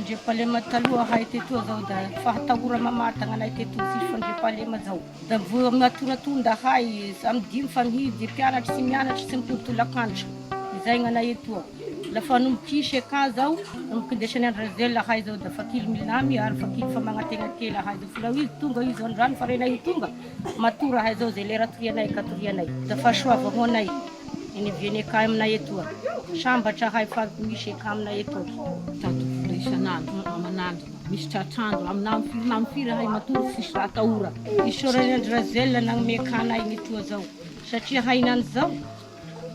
fandriam-pahalema taloha hay tetoa zao da fahatahora mamartagna anay teto sisy fandriam-pahalema zao. Da vao natoratonda hay amy 5 famidy mpianatra sy mianatra sy mitontolakandro. Izay gn'anay etoa. Lafa nomboky ka zao, nomboky indesany Andrazela hay zao da fakily milamy ary fakily fa magnategna kely hay zao. Fila izy tonga izy andrano fa renay tonga matora hay zao zay lera torianay katorianay. Da fa soava ho anay. Ini viene ka aminay etoa. Sambatra hay fa misy ka aminay etoa. Tato isanandro amanandro misy tratrandro aminam firy hay matory sisy raha tahora. Isorany Andrazela nagnome kanay netoa zao. Satria hainany zao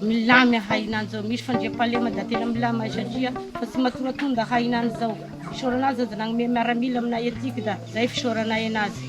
milamy hainany zao. Misy fandriam-pahalema da tena milamy satria fa tsy matoratonda hainany zao. Isoranazy da nagnome miaramila aminay etiky da zay fisoranay anazy.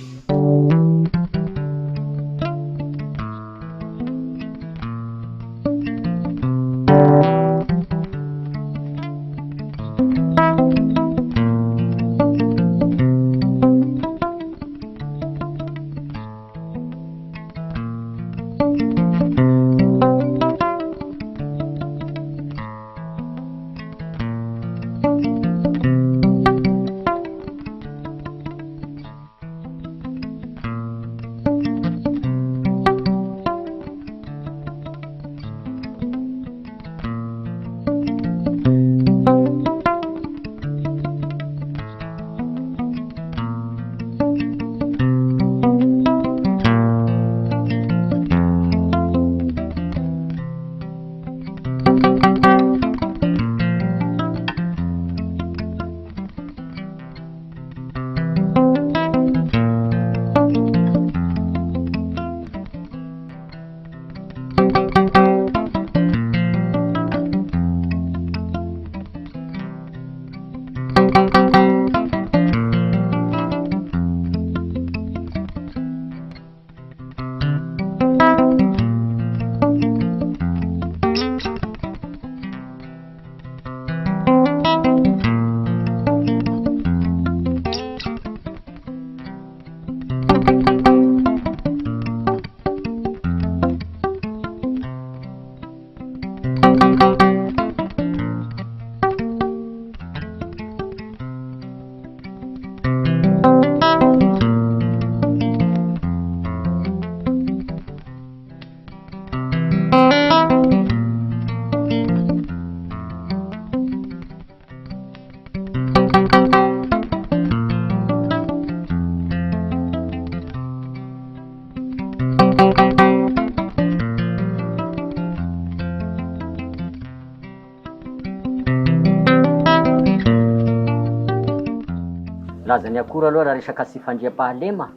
Lazany akora aloha raha resaka sy fandriam-pahalema,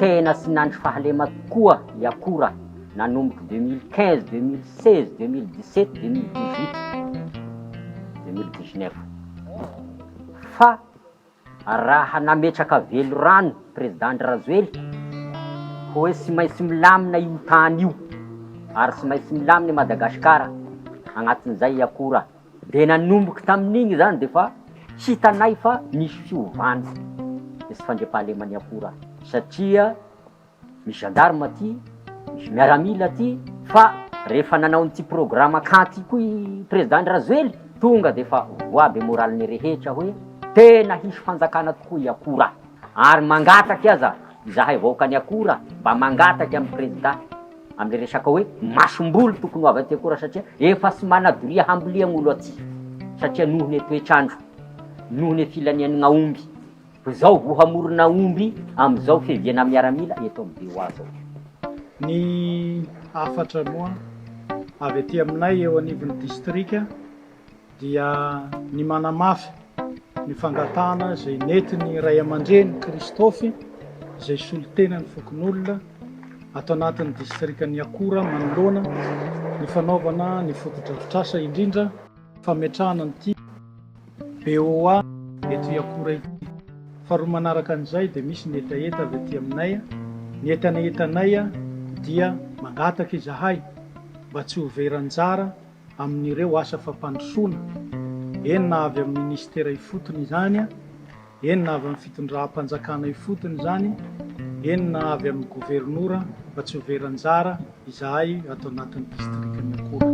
tena sy nandry fahalema koa i akora nanomboky 2015, 2016, 2017, 2018, 2019. Fa raha nametraka velo rano président Razoely hoe sy maintsy milamina io tany io ary sy maintsy milamina i Madagasikara agnatin'izay i akora. De nanomboky tamin'igny zany de fa hitanay fa misy fiovany misy fandriam-pahalemany akora satria misy gendarme aty, misy miaramila aty, fa rehefa nanao n'ity programme kanty koa i président Razoely tonga de fa voaby moraliny rehetra hoe tena hisy fanjakana tokoa i akora ary mangataky aza izahay vahoakany akora mba mangataky amin'ny président amile resaka hoe masombolo tokony ho avy aty akora satria efa sy manadoria hamboleagn'olo aty satria noho ny toetrandro, noho ny filanian'ny omby. Zao vohamorona omby am'izao fiviana miaramila eto amin'ny Behoa zao. Ny afatra moa avy aty aminay eo anivon'ny distrika dia ny manamafy ny fangatana zay netiny ray aman-dreny Kristofy zay solotena ny fokon'olona ato anatin'ny distrikan'ny Akora manoloana ny fanaovana ny fotodrafitrasa indrindra fametrahana n'ity Behoa eto i Akora ity. Faharoa manaraka an'izay dia misy ny etaeta avy aty aminay. Ny etanetanay dia mangataka izahay mba tsy ho veran-jara amin'ireo asa fampandrosoana, eny na avy amin'ny ministera ifotony izany, eny na avy amin'ny fitondram-panjakana ifotony izany, eny na avy amin'ny gouvernoura mba tsy ho veran-jara izahay ato anatin'ny distrikan'ny Akora.